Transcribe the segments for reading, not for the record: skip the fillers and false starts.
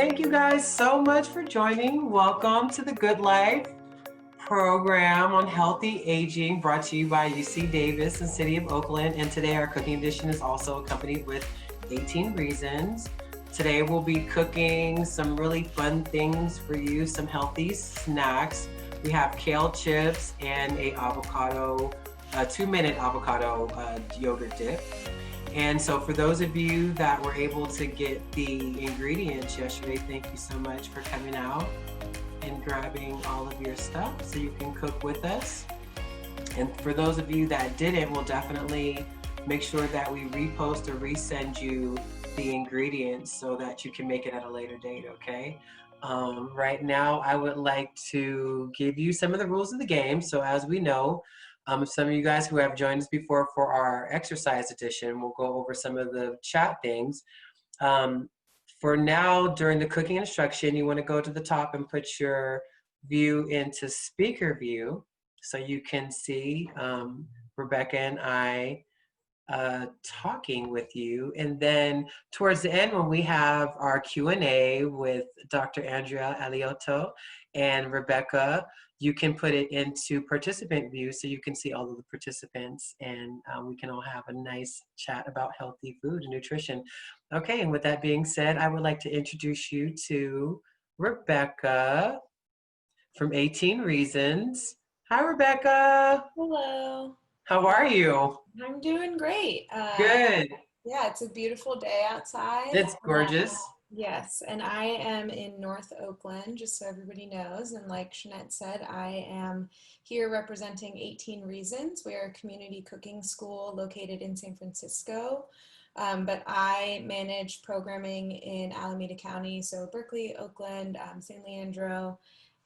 thank you guys so much for joining. Welcome to the Good Life program on healthy aging, brought to you by UC Davis and City of Oakland. And today our cooking edition is also accompanied with 18 Reasons. Today we'll be cooking some really fun things for you, some healthy snacks. We have kale chips and a 2-minute avocado yogurt dip. And so for those of you that were able to get the ingredients yesterday, thank you so much for coming out and grabbing all of your stuff so you can cook with us. And for those of you that didn't, we'll definitely make sure that we repost or resend you the ingredients so that you can make it at a later date, okay? Right now, I would like to give you some of the rules of the game. So as we know, some of you guys who have joined us before for our exercise edition, we'll go over some of the chat things. For now, during the cooking instruction, you want to go to the top and put your view into speaker view so you can see Rebecca and I talking with you. And then towards the end, when we have our Q&A with Dr. Andrea Aliotto and Rebecca, you can put it into participant view so you can see all of the participants, and we can all have a nice chat about healthy food and nutrition. Okay, and with that being said, I would like to introduce you to Rebecca from 18 Reasons. Hi, Rebecca. Hello. How are you? I'm doing great. Good. Yeah, it's a beautiful day outside. It's gorgeous. Yes, and I am in North Oakland, just so everybody knows. And like Shanette said, I am here representing 18 Reasons. We are a community cooking school located in San Francisco, but I manage programming in Alameda County, so Berkeley, Oakland, San Leandro,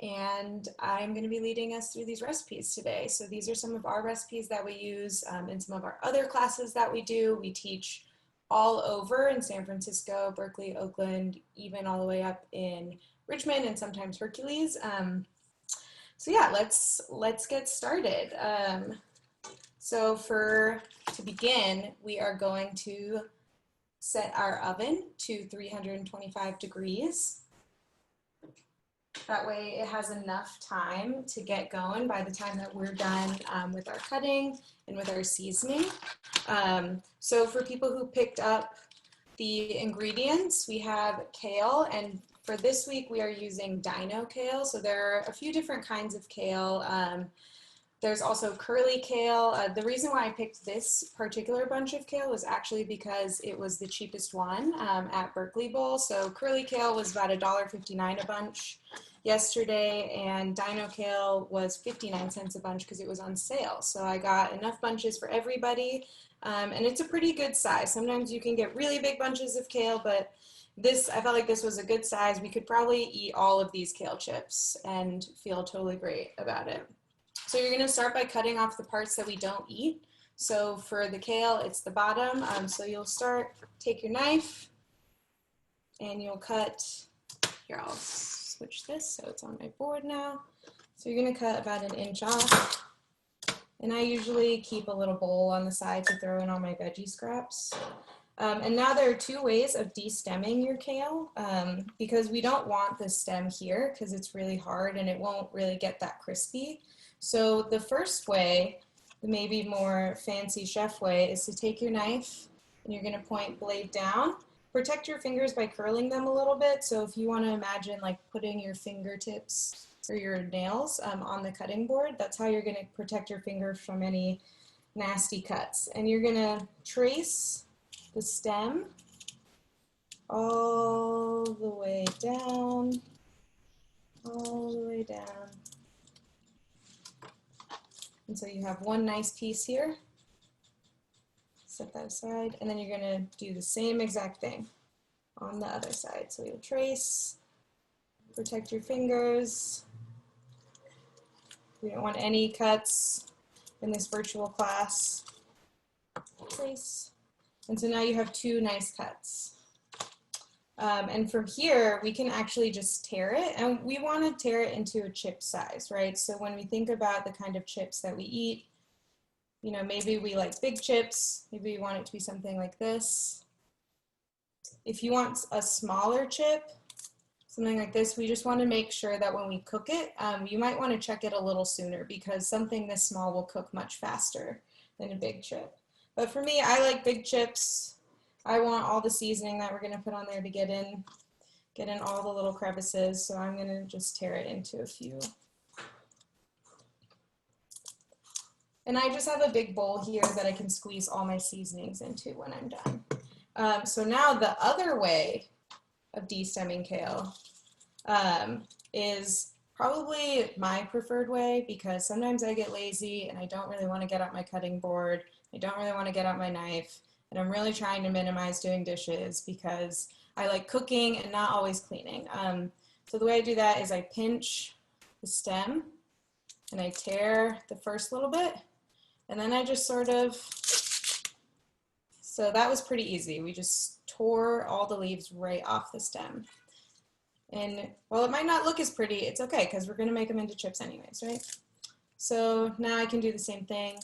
and I'm going to be leading us through these recipes today. So these are some of our recipes that we use in some of our other classes that we do. We teach all over in San Francisco, Berkeley, Oakland, even all the way up in Richmond and sometimes Hercules. So yeah, let's get started. So to begin, we are going to set our oven to 325 degrees. That way it has enough time to get going by the time that we're done with our cutting and with our seasoning. So for people who picked up the ingredients, we have kale, and for this week we are using dino kale. So there are a few different kinds of kale. There's also curly kale. The reason why I picked this particular bunch of kale was actually because it was the cheapest one at Berkeley Bowl. So curly kale was about $1.59 a bunch yesterday, and dino kale was 59 cents a bunch because it was on sale. So I got enough bunches for everybody, and it's a pretty good size. Sometimes you can get really big bunches of kale, but I felt like this was a good size. We could probably eat all of these kale chips and feel totally great about it. So you're going to start by cutting off the parts that we don't eat. So for the kale, it's the bottom. So you'll take your knife, and you'll cut. Here, I'll switch this so it's on my board now. So you're going to cut about 1 inch off. And I usually keep a little bowl on the side to throw in all my veggie scraps. And now there are 2 ways of de-stemming your kale, because we don't want the stem here because it's really hard and it won't really get that crispy. So the first way, the maybe more fancy chef way, is to take your knife and you're going to point blade down. Protect your fingers by curling them a little bit. So if you want to imagine like putting your fingertips or your nails on the cutting board, that's how you're going to protect your fingers from any nasty cuts. And you're going to trace the stem all the way down, And so you have one nice piece here. Set that aside, and then you're going to do the same exact thing on the other side. So you'll trace, protect your fingers. We don't want any cuts in this virtual class. Trace. And so now you have 2 nice cuts. And from here, we can actually just tear it, and we want to tear it into a chip size, right? So when we think about the kind of chips that we eat, you know, maybe we like big chips, maybe you want it to be something like this. If you want a smaller chip, something like this, we just want to make sure that when we cook it, you might want to check it a little sooner because something this small will cook much faster than a big chip. But for me, I like big chips. I want all the seasoning that we're going to put on there to get in all the little crevices. So I'm going to just tear it into a few. And I just have a big bowl here that I can squeeze all my seasonings into when I'm done. So now the other way of de-stemming kale is probably my preferred way because sometimes I get lazy and I don't really want to get out my cutting board. I don't really want to get out my knife, and I'm really trying to minimize doing dishes because I like cooking and not always cleaning. So the way I do that is I pinch the stem and I tear the first little bit, and then I just sort of, so that was pretty easy. We just tore all the leaves right off the stem. And while it might not look as pretty, it's okay because we're going to make them into chips anyways, right? So now I can do the same thing.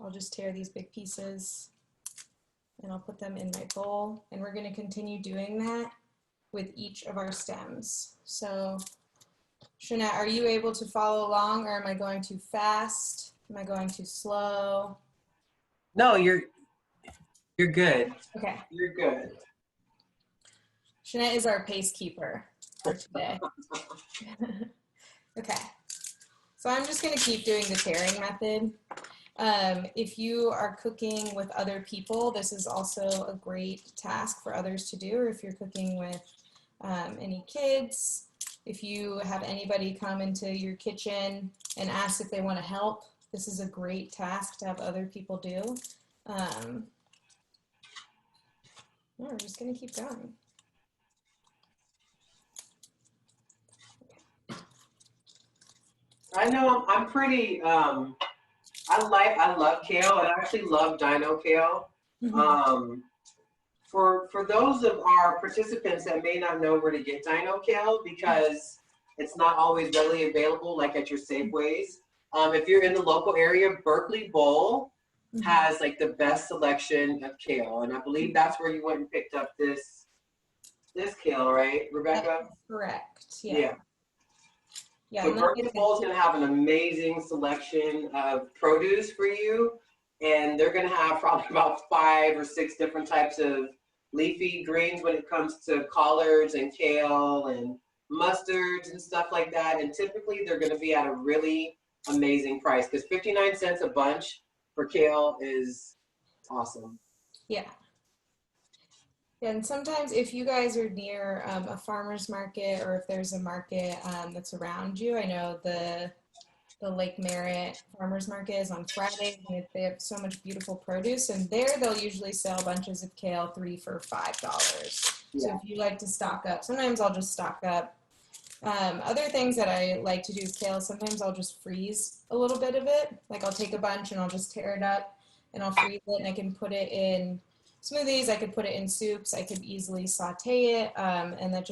I'll just tear these big pieces and I'll put them in my bowl. And we're going to continue doing that with each of our stems. So Shanette, are you able to follow along, or am I going too fast? Am I going too slow? No, you're good. Okay. You're good. Shanette is our pace keeper for today. Okay. So I'm just going to keep doing the tearing method. If you are cooking with other people, this is also a great task for others to do, or if you're cooking with any kids, if you have anybody come into your kitchen and ask if they want to help, this is a great task to have other people do. Yeah, we're just going to keep going. I know I'm pretty, I love kale, and I actually love dino kale. For those of our participants that may not know where to get dino kale, because it's not always readily available like at your Safeways. If you're in the local area, Berkeley Bowl has like the best selection of kale, and I believe that's where you went and picked up this kale, right, Rebecca? That's correct. Yeah. Yeah. So Berkeley Bowl is going to have an amazing selection of produce for you, and they're going to have probably about 5 or 6 different types of leafy greens when it comes to collards and kale and mustards and stuff like that. And typically they're going to be at a really amazing price because 59 cents a bunch for kale is awesome. Yeah. And sometimes if you guys are near a farmer's market, or if there's a market that's around you, I know the Lake Merritt farmer's market is on Fridays, and they have so much beautiful produce, and there they'll usually sell bunches of kale 3 for $5. Yeah. So if you like to stock up, sometimes I'll just stock up. Other things that I like to do with kale, sometimes I'll just freeze a little bit of it. Like I'll take a bunch and I'll just tear it up and I'll freeze it, and I can put it in smoothies, I could put it in soups, I could easily saute it, and that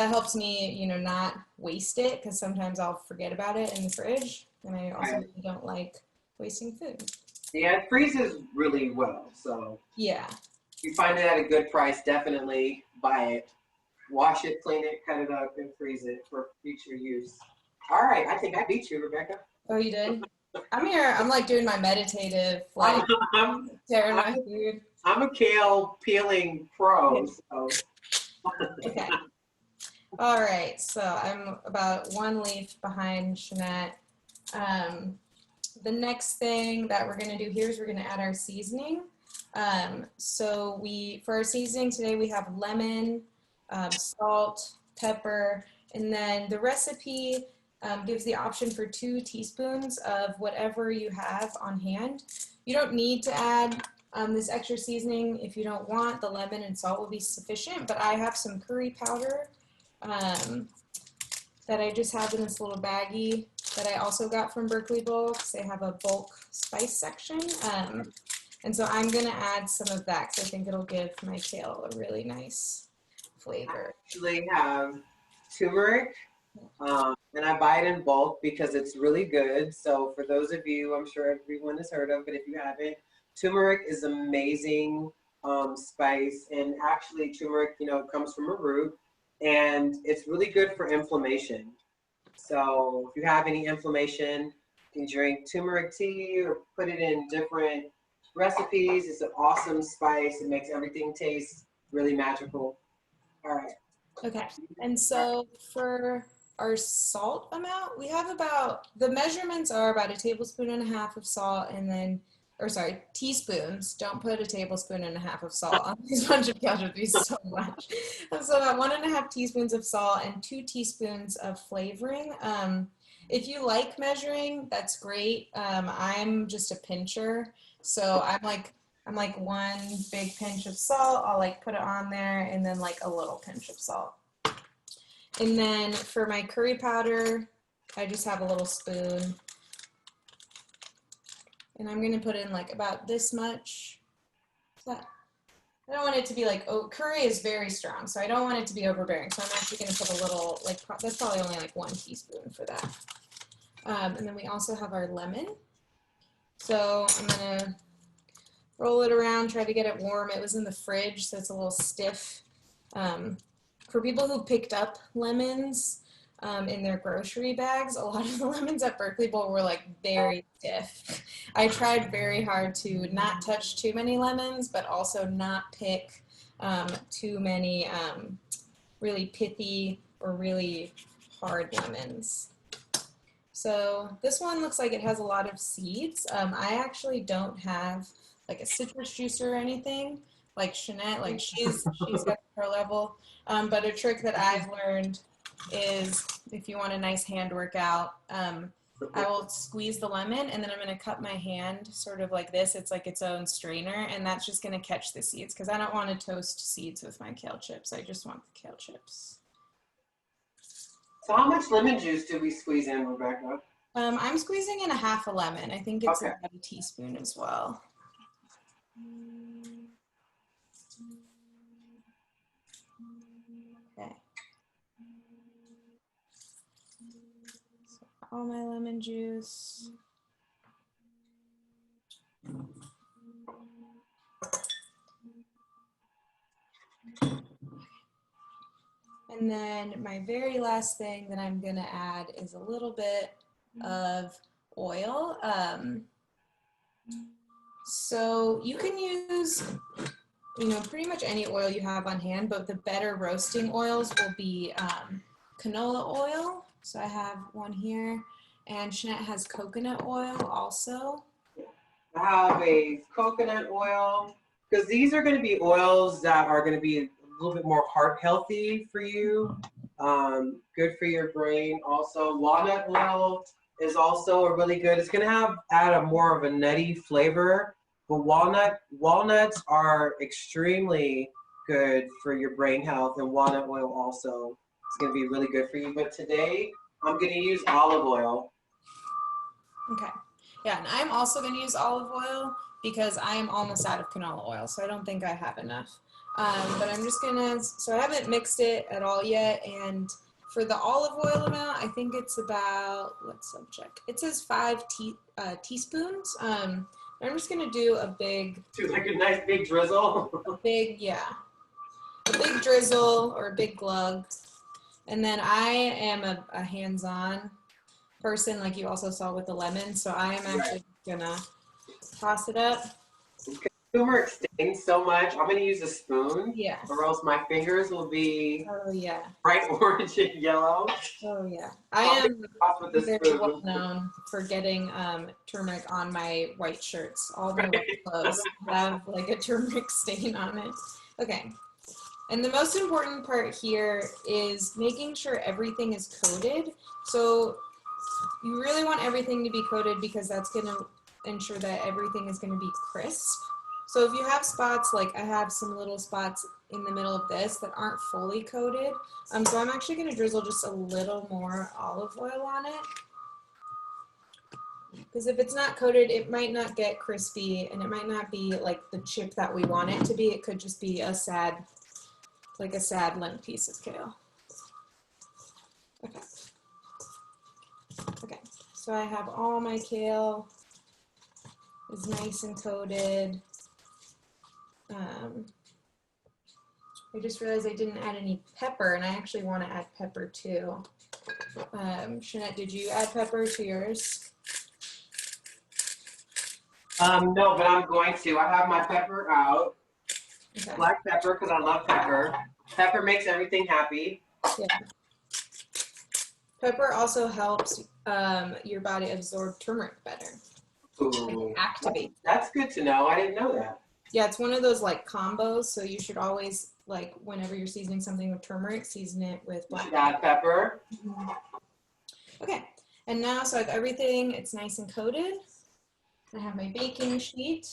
helps me, you know, not waste it, because sometimes I'll forget about it in the fridge, and I also really don't like wasting food. Yeah, it freezes really well, so yeah, if you find it at a good price, definitely buy it. Wash it, clean it, cut it up, and freeze it for future use. All right, I think I beat you, Rebecca. Oh, you did? I'm here, I'm like doing my meditative, like tearing my food. I'm a kale peeling pro, so. Okay. All right, so I'm about 1 leaf behind Shanette. The next thing that we're gonna do here is we're gonna add our seasoning. So for our seasoning today, we have lemon, salt, pepper, and then the recipe gives the option for 2 teaspoons of whatever you have on hand. You don't need to add this extra seasoning if you don't want. The lemon and salt will be sufficient, but I have some curry powder that I just have in this little baggie that I also got from Berkeley Bowl, because they have a bulk spice section. And so I'm gonna add some of that because I think it'll give my kale a really nice flavor. I actually have turmeric, and I buy it in bulk because it's really good. So for those of you, I'm sure everyone has heard of, but if you haven't, turmeric is amazing spice. And actually turmeric, you know, comes from a root. and it's really good for inflammation. So if you have any inflammation, you can drink turmeric tea or put it in different recipes. It's an awesome spice. It makes everything taste really magical. All right. Okay, and so for our salt amount, we have about, the measurements are about a tablespoon and a half of salt and then, or sorry, teaspoons. Don't put a tablespoon and a half of salt on these bunch of kale chips, so much. So about 1.5 teaspoons of salt and 2 teaspoons of flavoring. If you like measuring, that's great. I'm just a pincher, so I'm like one big pinch of salt. I'll like put it on there and then like a little pinch of salt. And then for my curry powder, I just have a little spoon. And I'm gonna put in like about this much. I don't want it to be like, oh, curry is very strong, so I don't want it to be overbearing. So I'm actually gonna put a little, like that's probably only like 1 teaspoon for that. And then we also have our lemon. So I'm gonna roll it around, try to get it warm. It was in the fridge, so it's a little stiff. For people who picked up lemons in their grocery bags, a lot of the lemons at Berkeley Bowl were like very stiff. I tried very hard to not touch too many lemons, but also not pick too many really pithy or really hard lemons. So this one looks like it has a lot of seeds. I actually don't have like a citrus juicer or anything like Shanette, like she's got her level. But a trick that I've learned is if you want a nice hand workout, I will squeeze the lemon and then I'm going to cut my hand sort of like this. It's like its own strainer, and that's just going to catch the seeds because I don't want to toast seeds with my kale chips. I just want the kale chips. So how much lemon juice did we squeeze in, Rebecca? I'm squeezing in a half a lemon. I think it's Okay. about a teaspoon as well. Okay. So all my lemon juice. And then my very last thing that I'm gonna add is a little bit of oil. So you can use, pretty much any oil you have on hand, but the better roasting oils will be canola oil. So I have one here, and Shanette has coconut oil also. I have a coconut oil because these are going to be oils that are going to be a little bit more heart healthy for you, good for your brain. Also, walnut oil is also a really good. It's going to add a more of a nutty flavor, but walnuts are extremely good for your brain health, and walnut oil also is going to be really good for you. But today, I'm going to use olive oil. Okay. Yeah, and I'm also going to use olive oil because I am almost out of canola oil, so I don't think I have enough. But I'm just gonna, so I haven't mixed it at all yet, and for the olive oil amount, I think it's about, let's check. It says 5 teaspoons. I'm just gonna do a big, Like a nice big drizzle. a big drizzle or a big glug. And then I am a hands-on person, like you also saw with the lemon, so I am actually gonna toss it up. Turmeric stains so much. I'm gonna use a spoon. Yeah. Or else my fingers will be Oh yeah. bright orange and yellow. Oh yeah. I am With the very spoon. well known for getting turmeric on my white shirts. All my white clothes have like a turmeric stain on it. Okay. And the most important part here is making sure everything is coated. So you really want everything to be coated because that's going to ensure that everything is going to be crisp. So if you have spots, like I have some little spots in the middle of this that aren't fully coated, so I'm actually going to drizzle just a little more olive oil on it. Because if it's not coated, it might not get crispy and it might not be like the chip that we want it to be. It could just be a sad limp piece of kale. Okay. Okay, so I have all my kale is nice and coated. I just realized I didn't add any pepper, and I actually want to add pepper too. Shanette, did you add pepper to yours? No, but I'm going to. I have my pepper out. Okay. Black pepper, because I love pepper. Pepper makes everything happy. Yeah. Pepper also helps your body absorb turmeric better. Ooh, Activate. that's good to know. I didn't know that. Yeah, it's one of those like combos, so you should always, like, whenever you're seasoning something with turmeric, season it with black Add pepper. Mhm. Okay, and now, so I have everything, it's nice and coated. I have my baking sheet,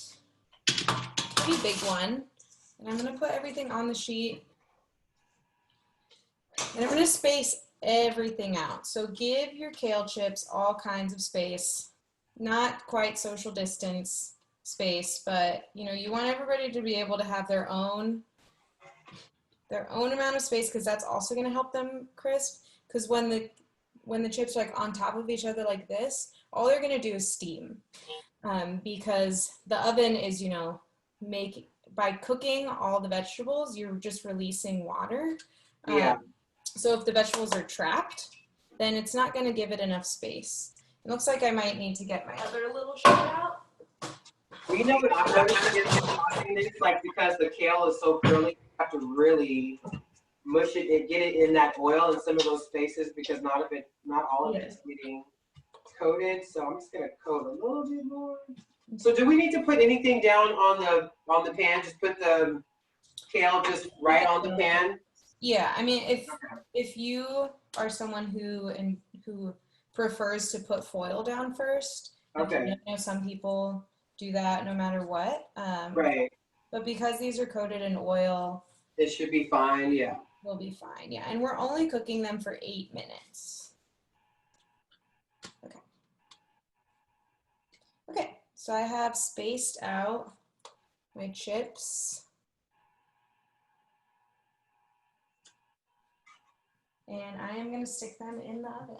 pretty big one, and I'm gonna put everything on the sheet, and I'm gonna space everything out. So give your kale chips all kinds of space, not quite social distance space, but you know, you want everybody to be able to have their own amount of space, because that's also going to help them crisp, because when the chips are like on top of each other like this, all they're going to do is steam, because the oven is, you know, by cooking all the vegetables, you're just releasing water. Yeah. So if the vegetables are trapped, then it's not going to give it enough space. It looks like I might need to get my other little sheet out. Well, you know what I'm noticing is watching this, like, because the kale is so curly, you have to really mush it and get it in that oil in some of those spaces, because not all of it's getting coated. So I'm just gonna coat a little bit more. So do we need to put anything down on the pan? Just put the kale just right on the pan? Yeah, I mean, if you are someone who prefers to put foil down first, Okay. I know some people do that no matter what. Right. But because these are coated in oil, It should be fine. Yeah. we'll be fine. Yeah, and we're only cooking them for 8 minutes. Okay. Okay, so I have spaced out my chips. And I am going to stick them in the oven.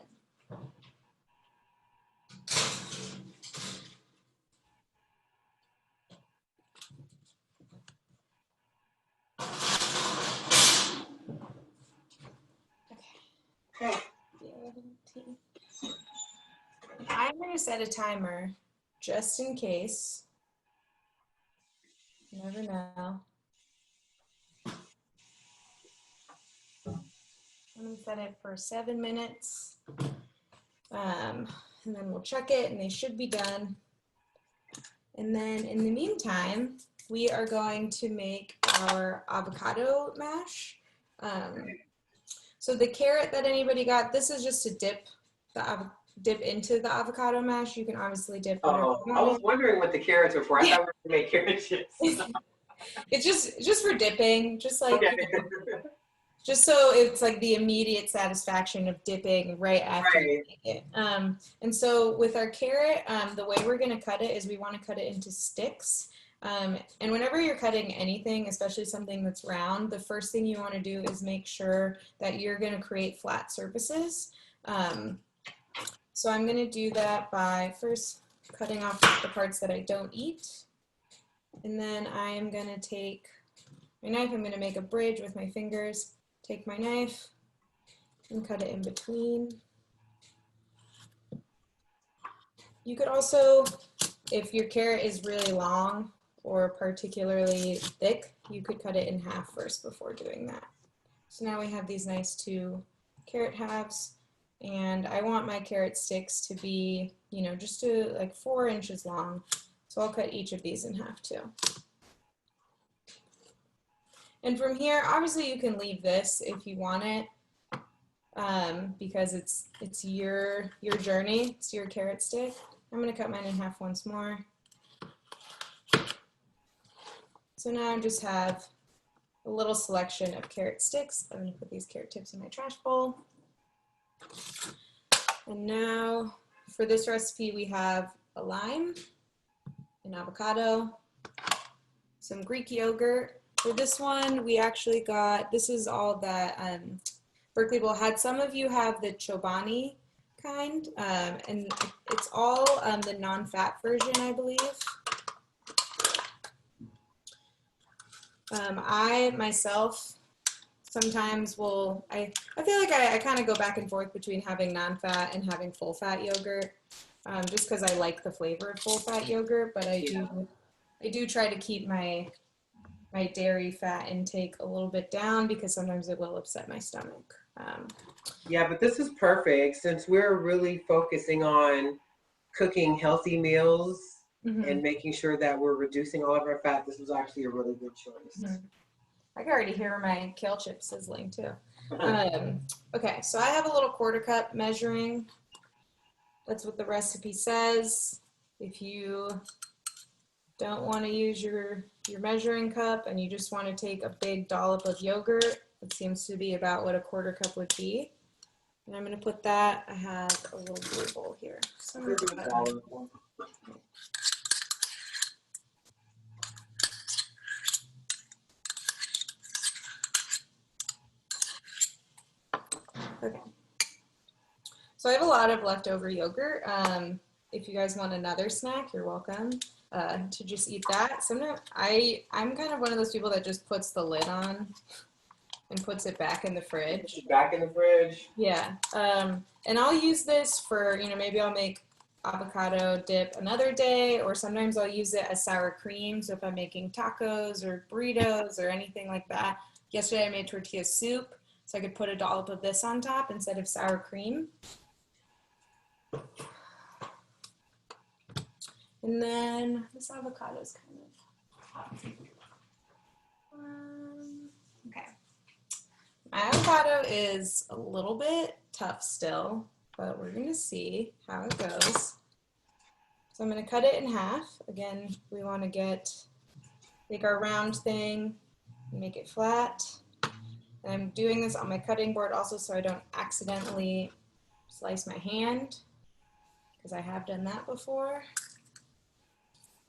Okay. I'm going to set a timer just in case. You never know. I'm going to set it for 7 minutes. And then we'll check it, and they should be done. And then in the meantime, we are going to make our avocado mash. So the carrot that anybody got, this is just to dip into the avocado mash. You can obviously dip whatever Oh, you I want. was wondering what the carrots were for. I thought we were gonna make carrot chips. It's just for dipping, just like, Okay. you know, just so it's like the immediate satisfaction of dipping right after you make it. And so with our carrot, the way we're going to cut it is we want to cut it into sticks. And whenever you're cutting anything, especially something that's round, the first thing you want to do is make sure that you're going to create flat surfaces. So I'm going to do that by first cutting off the parts that I don't eat. And then I am going to take my knife, I'm going to make a bridge with my fingers. Take my knife and cut it in between. You could also, if your carrot is really long or particularly thick, you could cut it in half first before doing that. So now we have these nice 2 carrot halves, and I want my carrot sticks to be, you know, just to like 4 inches long. So I'll cut each of these in half too. And from here, obviously you can leave this if you want it, because it's your journey, it's your carrot stick. I'm gonna cut mine in half once more. So now I just have a little selection of carrot sticks. I'm gonna put these carrot tips in my trash bowl. And now for this recipe, we have a lime, an avocado, some Greek yogurt. For this one, we actually got, this is all that Berkeley Bowl had. Some of you have the Chobani kind, and it's all the non-fat version, I believe. I myself sometimes I feel like I kind of go back and forth between having non-fat and having full-fat yogurt, just because I like the flavor of full-fat yogurt, but I do try to keep my dairy fat intake a little bit down because sometimes it will upset my stomach. Yeah, but this is perfect since we're really focusing on cooking healthy meals and making sure that we're reducing all of our fat. This was actually a really good choice. I can already hear my kale chips sizzling too. Okay, so I have a little quarter cup measuring. That's what the recipe says. If you don't want to use your measuring cup and you just want to take a big dollop of yogurt, it seems to be about what a quarter cup would be. And I'm going to put that, I have a little blue bowl here. So I'm gonna put that in my bowl. Okay. So I have a lot of leftover yogurt. If you guys want another snack, you're welcome to just eat that. Sometimes I'm kind of one of those people that just puts the lid on and puts it back in the fridge. Back in the fridge. Yeah. And I'll use this for, maybe I'll make avocado dip another day, or sometimes I'll use it as sour cream. So if I'm making tacos or burritos or anything like that. Yesterday I made tortilla soup, so I could put a dollop of this on top instead of sour cream. And then this avocado is kind of hot. Okay. My avocado is a little bit tough still, but we're going to see how it goes. So I'm going to cut it in half. Again, we want to take our round thing and make it flat. And I'm doing this on my cutting board also so I don't accidentally slice my hand, because I have done that before.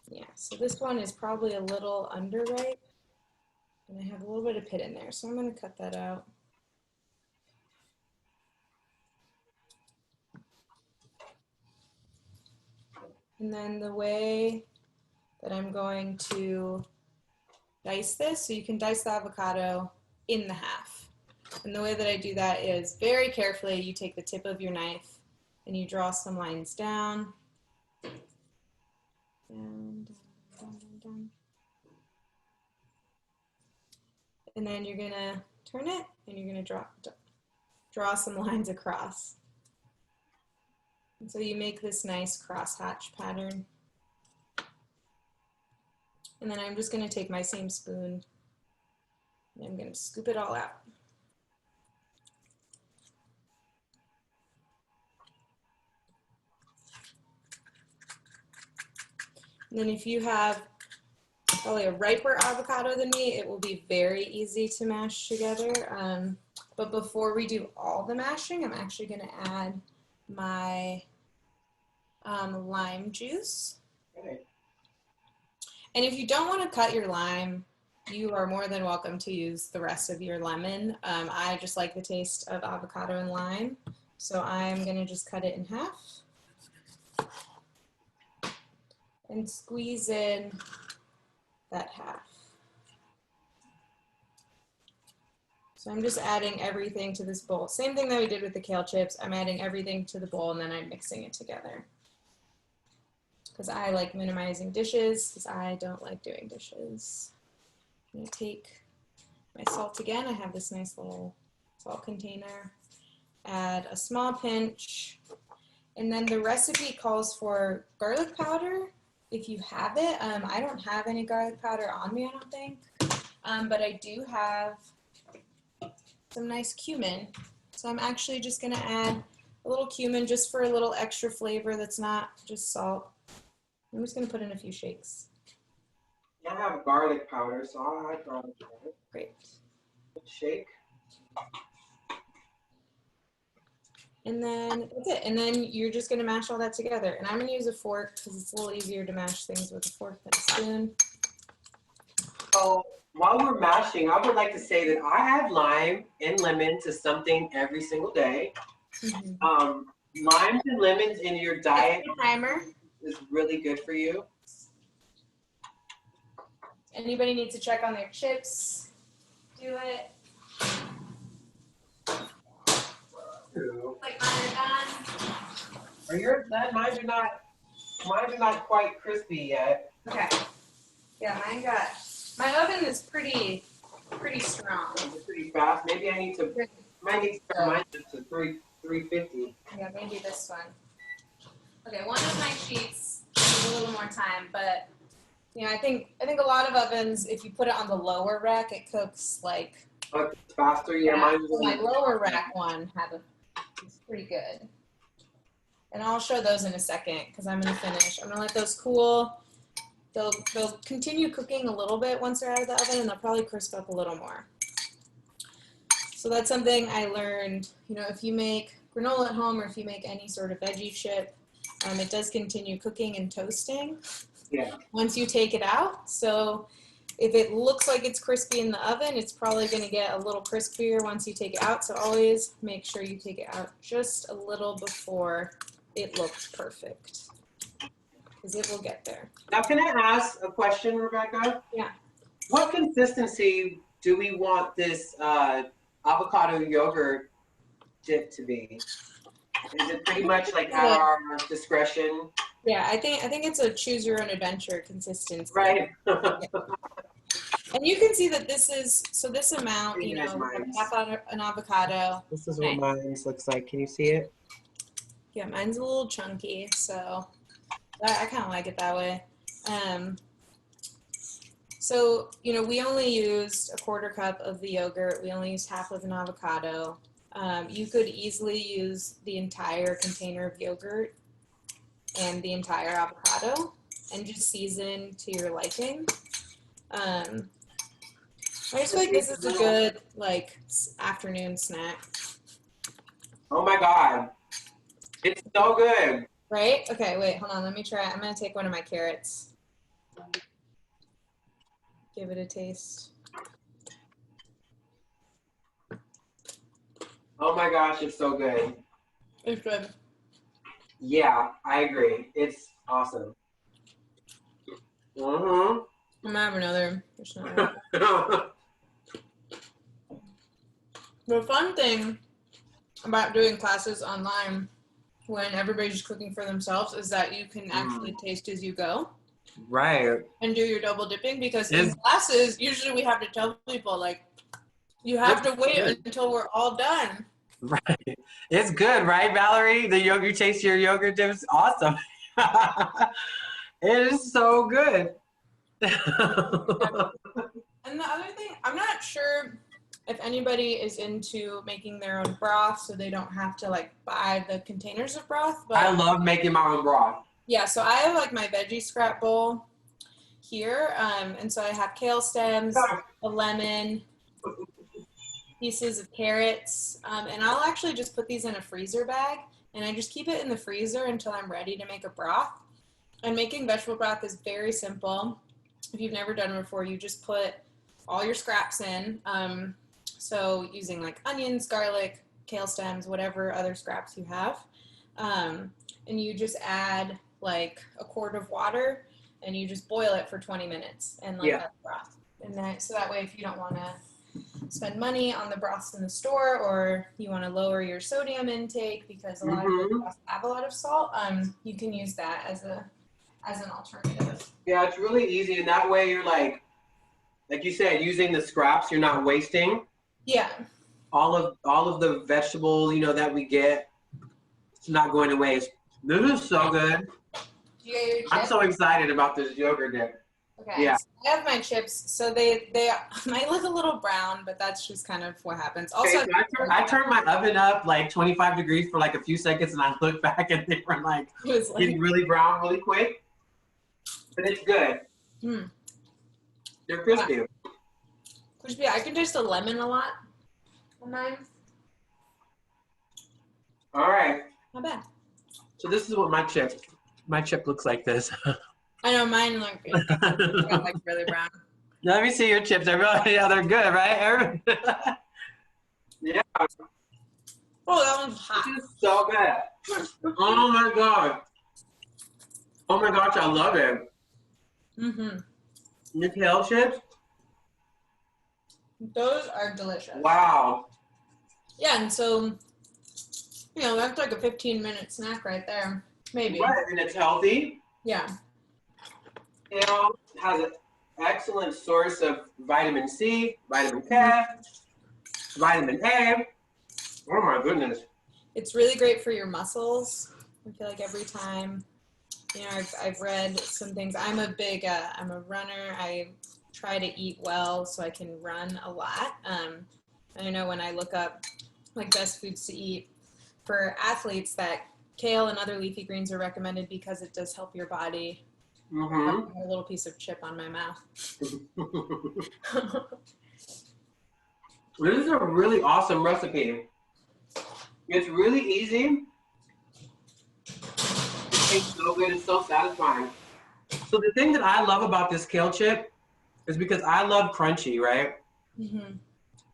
Yeah, so this one is probably a little underripe, and I have a little bit of pit in there, so I'm going to cut that out. And then the way that I'm going to dice this, so you can dice the avocado in the half. And the way that I do that is very carefully, you take the tip of your knife and you draw some lines down. And then you're gonna turn it and you're gonna draw some lines across. And so you make this nice crosshatch pattern. And then I'm just gonna take my same spoon and I'm gonna scoop it all out. And then if you have probably a riper avocado than me, it will be very easy to mash together. But before we do all the mashing, I'm actually going to add my lime juice. Okay. And if you don't want to cut your lime, you are more than welcome to use the rest of your lemon. I just like the taste of avocado and lime, so I'm going to just cut it in half and squeeze in that half. So I'm just adding everything to this bowl. Same thing that we did with the kale chips. I'm adding everything to the bowl and then I'm mixing it together. Because I like minimizing dishes, because I don't like doing dishes. I'm going to take my salt again. I have this nice little salt container. Add a small pinch. And then the recipe calls for garlic powder. If you have it, I don't have any garlic powder on me, I don't think, but I do have some nice cumin. So I'm actually just gonna add a little cumin just for a little extra flavor that's not just salt. I'm just gonna put in a few shakes. I have garlic powder, so I'll add garlic powder. Great. Shake. And then that's it. And then you're just gonna mash all that together. And I'm gonna use a fork because it's a little easier to mash things with a fork than a spoon. So while we're mashing, I would like to say that I add lime and lemon to something every single day. Limes and lemons in your diet is really good for you. Anybody needs to check on their chips, do it. Like mine are done. Are yours done? Mine are not quite crispy yet. Okay. Yeah, my oven is pretty strong. It's pretty fast. Maybe I need to turn mine to 350. Yeah, maybe this one. Okay, one of my sheets needs a little more time, but I think a lot of ovens, if you put it on the lower rack, it cooks like Faster, yeah. Mine is my lower rack one it's pretty good. And I'll show those in a second because I'm gonna finish. I'm gonna let those cool. They'll continue cooking a little bit once they're out of the oven, and they'll probably crisp up a little more. So that's something I learned. If you make granola at home or if you make any sort of veggie chip, it does continue cooking and toasting. Yeah. Once you take it out. So if it looks like it's crispy in the oven, it's probably going to get a little crispier once you take it out. So always make sure you take it out just a little before it looks perfect, because it will get there. Now, can I ask a question, Rebecca? Yeah. What consistency do we want this avocado yogurt dip to be? Is it pretty much like at our discretion? Yeah, I think it's a choose your own adventure consistency. Right. And you can see that this amount, half an avocado. This is what mine looks like. Can you see it? Yeah, mine's a little chunky, so I kind of like it that way. So, we only used a quarter cup of the yogurt. We only used half of an avocado. You could easily use the entire container of yogurt and the entire avocado and just season to your liking. I just feel like this is a good, afternoon snack. Oh my God. It's so good. Right? Okay, wait, hold on. Let me try. I'm going to take one of my carrots. Give it a taste. Oh my gosh, it's so good. It's good. Yeah, I agree. It's awesome. Mm-hmm. I'm gonna have another. The fun thing about doing classes online when everybody's just cooking for themselves is that you can actually taste as you go. Right. And do your double dipping, because in classes, usually we have to tell people, you have to wait until we're all done. Right. It's good, right, Valerie? The yogurt taste your yogurt dip is awesome. It is so good. And the other thing, I'm not sure if anybody is into making their own broth so they don't have to buy the containers of broth. But I love making my own broth. Yeah, so I have my veggie scrap bowl here. And so I have kale stems, a lemon, pieces of carrots, and I'll actually just put these in a freezer bag, and I just keep it in the freezer until I'm ready to make a broth. And making vegetable broth is very simple. If you've never done it before, you just put all your scraps in. So using onions, garlic, kale stems, whatever other scraps you have. And you just add a quart of water, and you just boil it for 20 minutes and that's broth. And then, so that way, if you don't want to spend money on the broths in the store, or you want to lower your sodium intake because a lot of the broths have a lot of salt, you can use that as an alternative. Yeah, it's really easy, and that way you're like you said, using the scraps, you're not wasting. Yeah. All of the vegetables, that we get, it's not going to waste. This is so good. Do you get your chips? I'm so excited about this yogurt dip. Okay. Yeah. So I have my chips. So they might look a little brown, but that's just kind of what happens. Also, okay, so I turned my oven up 25 degrees for a few seconds, and I looked back and they were getting really brown really quick. But it's good. They're crispy. Yeah. Crispy. I can taste the lemon a lot on mine. All right. Not bad. So this is what my chip looks like this. I know mine look really brown. Let me see your chips. They're good, right? Yeah. Oh, that one's hot. This is so good. Oh my God. Oh my gosh, I love it. The kale chips? Those are delicious. Wow. Yeah, and so, that's like a 15-minute snack right there. Maybe. Right, and it's healthy. Yeah. Kale has an excellent source of vitamin C, vitamin K, vitamin A. Oh my goodness. It's really great for your muscles. I feel like every time, I've read some things. I'm a runner. I try to eat well so I can run a lot. I know when I look up like best foods to eat for athletes that kale and other leafy greens are recommended because it does help your body. Mm-hmm. A little piece of chip on my mouth. This is a really awesome recipe. It's really easy. It tastes so good. It's so satisfying. So the thing that I love about this kale chip is because I love crunchy, right? Mm-hmm.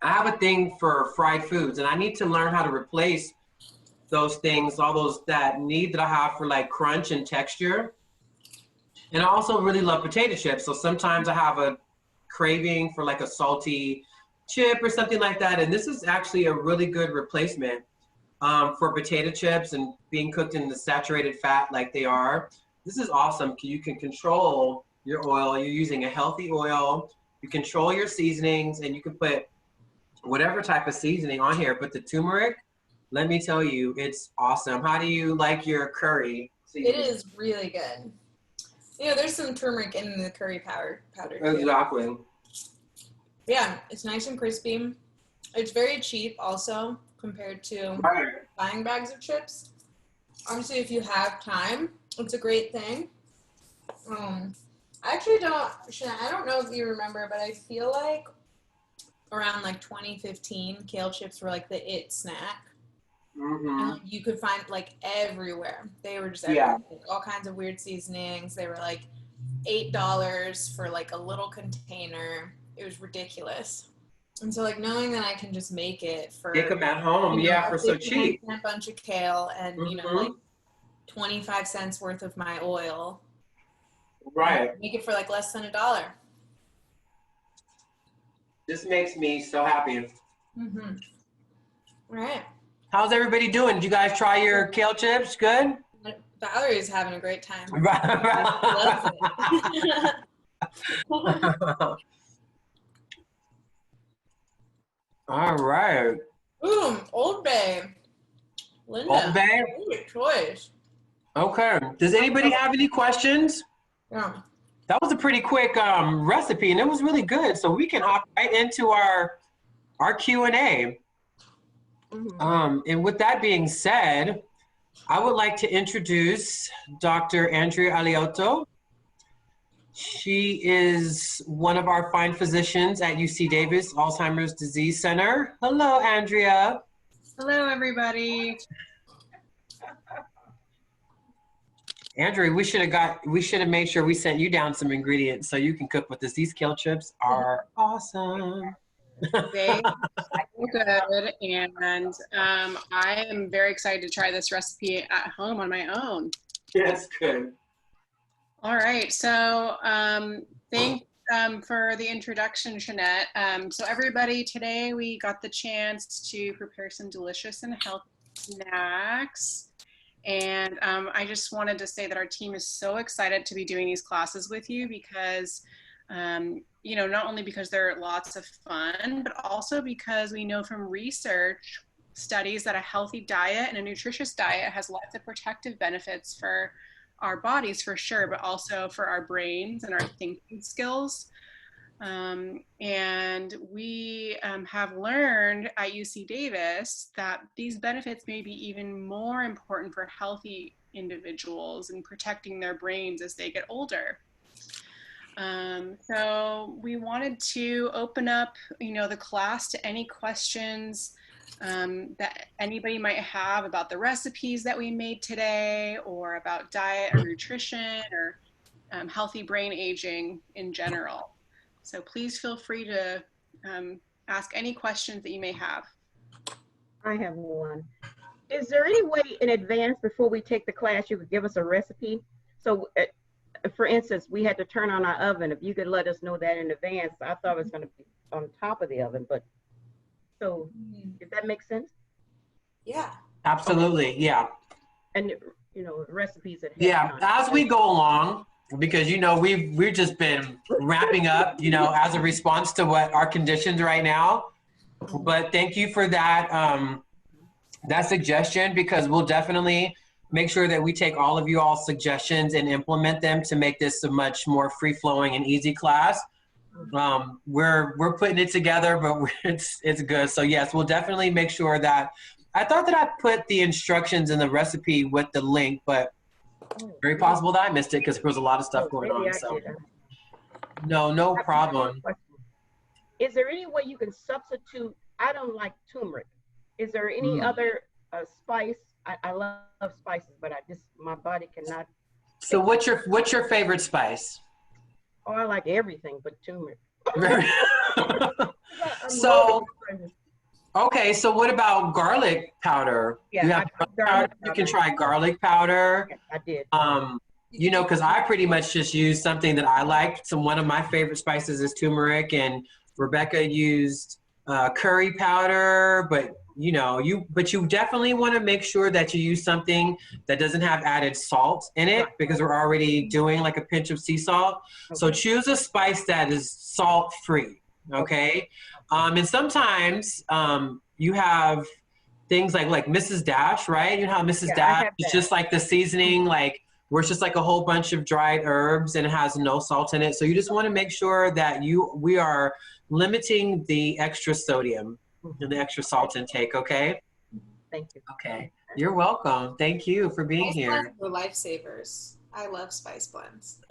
I have a thing for fried foods, and I need to learn how to replace those things, all those that need that I have for like crunch and texture. And I also really love potato chips. So sometimes I have a craving for like a salty chip or something like that. And this is actually a really good replacement for potato chips and being cooked in the saturated fat like they are. This is awesome. You can control your oil. You're using a healthy oil. You control your seasonings, and you can put whatever type of seasoning on here. But the turmeric, let me tell you, it's awesome. How do you like your curry seasoning? It is really good. There's some turmeric in the curry powder too. Exactly. Yeah, it's nice and crispy. It's very cheap also compared to buying bags of chips. Obviously, if you have time, it's a great thing. I actually I don't know if you remember, but I feel like around like 2015, kale chips were like the it snack. Mm-hmm. And you could find like everywhere. They were just everywhere. All kinds of weird seasonings. They were like $8 for like a little container. It was ridiculous. And so like knowing that I can just make it for Make them at home, for so cheap. A bunch of kale and like 25 cents worth of my oil. Right. Make it for like less than $1. This makes me so happy. Mm-hmm. Right. How's everybody doing? Did you guys try your kale chips? Good? Valerie's having a great time. All right. Old Bay. Linda. Old Bay? Good choice. Okay. Does anybody have any questions? Yeah. That was a pretty quick recipe, and it was really good. So we can hop right into our Q&A. Mm-hmm. And with that being said, I would like to introduce Dr. Andrea Aliotto. She is one of our fine physicians at UC Davis Alzheimer's Disease Center. Hello, Andrea. Hello, everybody. Andrea, we should have made sure we sent you down some ingredients so you can cook with us. These kale chips are awesome. They are good, and I am very excited to try this recipe at home on my own. Yes, good. All right, so thanks for the introduction, Jeanette. So everybody, today we got the chance to prepare some delicious and healthy snacks. And I just wanted to say that our team is so excited to be doing these classes with you because, not only because they're lots of fun, but also because we know from research studies that a healthy diet and a nutritious diet has lots of protective benefits for our bodies for sure, but also for our brains and our thinking skills. And we have learned at UC Davis that these benefits may be even more important for healthy individuals in protecting their brains as they get older. So we wanted to open up, the class to any questions that anybody might have about the recipes that we made today, or about diet or nutrition or healthy brain aging in general. So please feel free to ask any questions that you may have. I have one. Is there any way in advance before we take the class you could give us a recipe? So for instance, we had to turn on our oven. If you could let us know that in advance. I thought it was going to be on top of the oven, but So if that makes sense, Yeah. Absolutely. Yeah. and recipes ahead Yeah. of time. As we go along, because we've just been ramping up, as a response to what our conditions right now. But thank you for that suggestion, because we'll definitely make sure that we take all of you all's suggestions and implement them to make this a much more free flowing and easy class. We're putting it together, but it's good. So yes, we'll definitely make sure that. I thought that I put the instructions in the recipe with the link, but very possible that I missed it because there was a lot of stuff going Maybe on. I So did. no I have problem. one question. Is there any way you can substitute? I don't like turmeric. Is there any other spice? I love spices, but my body cannot. So what's your favorite spice? Oh, I like everything but turmeric. So okay, so what about garlic powder? Yeah, You have garlic powder. You can try garlic powder. Yes, I did. Because I pretty much just used something that I liked. So one of my favorite spices is turmeric, and Rebecca used curry powder. But you definitely want to make sure that you use something that doesn't have added salt in it, because we're already doing like a pinch of sea salt. Okay. So choose a spice that is salt free. Okay. And sometimes you have things like Mrs. Dash, right? You know how Mrs. Dash is just like the seasoning, like where it's just like a whole bunch of dried herbs and it has no salt in it. So you just want to make sure that we are limiting the extra sodium and the extra salt intake, okay? Thank you. Okay. You're welcome. Thank you for being Spice here. blends are lifesavers. I love spice blends.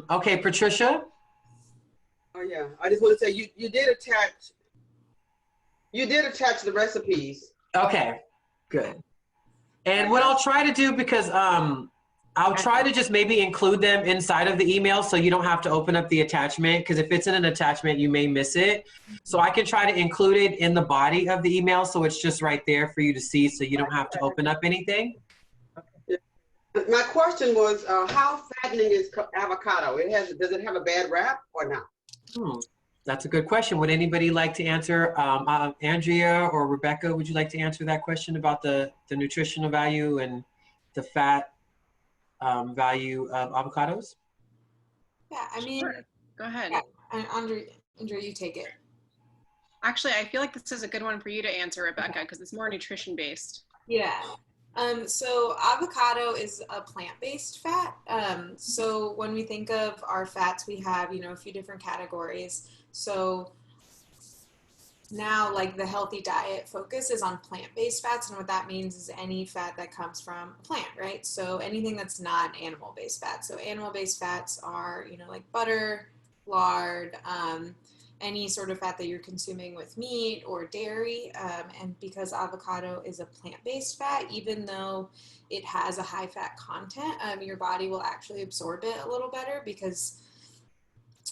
Okay, Patricia? Oh yeah, I just want to say you did attach the recipes. Okay, good. And what I'll try to do, because I'll try to just maybe include them inside of the email so you don't have to open up the attachment, because if it's in an attachment, you may miss it. So I can try to include it in the body of the email so it's just right there for you to see so you don't have to open up anything. My question was, how fattening is avocado? Does it have a bad rap or not? That's a good question. Would anybody like to answer? Andrea or Rebecca, would you like to answer that question about the nutritional value and the fat value of avocados? Yeah, I mean, Sure. Go ahead. yeah, Andrea, you take it. Actually, I feel like this is a good one for you to answer, Rebecca, because it's more nutrition based. Yeah. So avocado is a plant-based fat. So when we think of our fats, we have, a few different categories. So now, like, the healthy diet focus is on plant-based fats, and what that means is any fat that comes from a plant, right? So anything that's not animal-based fat. So animal-based fats are, like butter, lard, any sort of fat that you're consuming with meat or dairy. And because avocado is a plant-based fat, even though it has a high fat content, your body will actually absorb it a little better because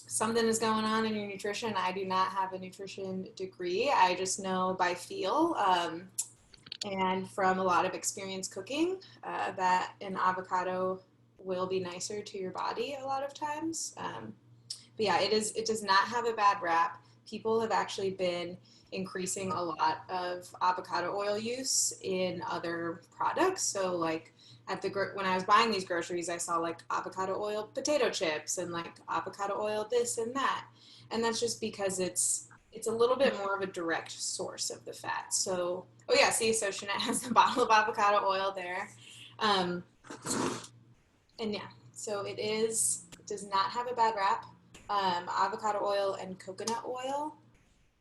something is going on in your nutrition. I do not have a nutrition degree. I just know by feel and from a lot of experience cooking that an avocado will be nicer to your body a lot of times. But yeah, it does not have a bad rap. People have actually been increasing a lot of avocado oil use in other products. So like when I was buying these groceries, I saw like avocado oil potato chips and like avocado oil this and that. And that's just because it's a little bit more of a direct source of the fat. So, oh yeah, see, so Jeanette has a bottle of avocado oil there. And yeah, so it does not have a bad rap. Avocado oil and coconut oil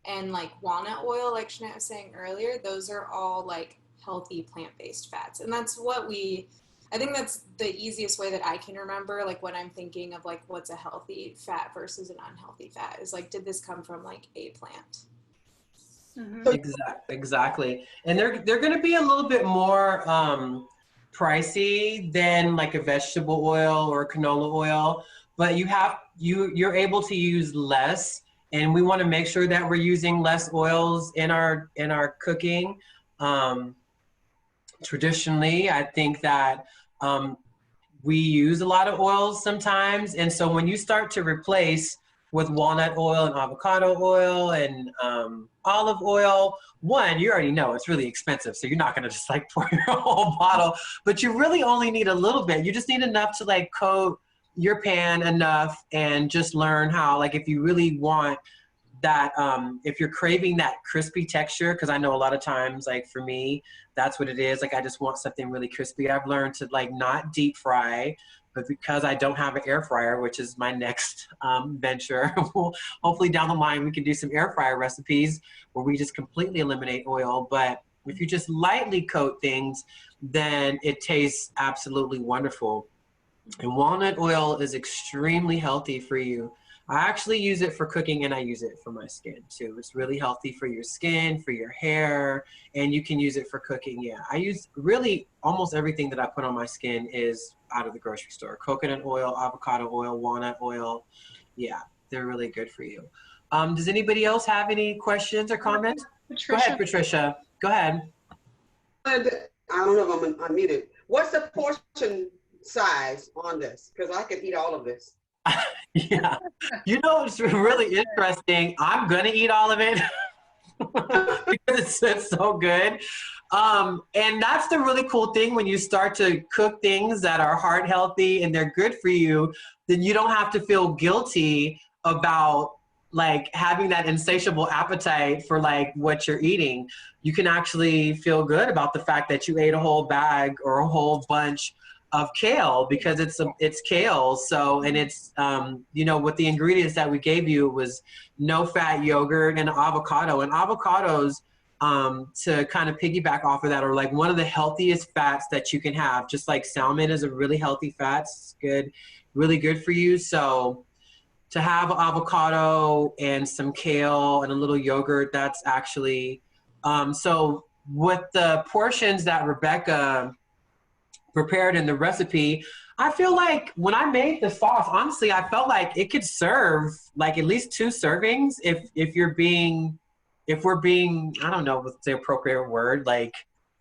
and like walnut oil, like Jeanette was saying earlier, those are all like healthy plant-based fats. And that's I think that's the easiest way that I can remember, like when I'm thinking of like what's a healthy fat versus an unhealthy fat, is like, did this come from like a plant? Mm-hmm. Exactly. And they're going to be a little bit more pricey than like a vegetable oil or canola oil, but you're able to use less, and we want to make sure that we're using less oils in our cooking. Traditionally, I think that we use a lot of oils sometimes, and so when you start to replace with walnut oil and avocado oil and olive oil. One, you already know it's really expensive, so you're not gonna just like pour your whole bottle, but you really only need a little bit. You just need enough to like coat your pan enough and just learn how, like if you really want that, if you're craving that crispy texture, because I know a lot of times, like for me, that's what it is. Like I just want something really crispy. I've learned to like not deep fry, but because I don't have an air fryer, which is my next venture, hopefully down the line we can do some air fryer recipes where we just completely eliminate oil. But if you just lightly coat things, then it tastes absolutely wonderful. And walnut oil is extremely healthy for you. I actually use it for cooking and I use it for my skin too. It's really healthy for your skin, for your hair, and you can use it for cooking. Yeah, I use really almost everything that I put on my skin is out of the grocery store. Coconut oil, avocado oil, walnut oil. Yeah, they're really good for you. Does anybody else have any questions or comments? Patricia. Go ahead, Patricia. Go ahead. And I don't know if I'm unmuted. What's the portion size on this? Because I could eat all of this. Yeah, you know, it's really interesting. I'm gonna eat all of it because it's so good. And that's the really cool thing when you start to cook things that are heart healthy and they're good for you, then you don't have to feel guilty about like having that insatiable appetite for like what you're eating. You can actually feel good about the fact that you ate a whole bag or a whole bunch of kale because it's kale. So, and it's, you know, with the ingredients that we gave you was no fat yogurt and avocado. And avocados, to kind of piggyback off of that, are like one of the healthiest fats that you can have. Just like salmon is a really healthy fat. It's good, really good for you. So to have avocado and some kale and a little yogurt, that's actually, so with the portions that Rebecca prepared in the recipe, I feel like when I made the sauce, honestly, I felt like it could serve like at least 2 servings if we're being, I don't know what's the appropriate word, like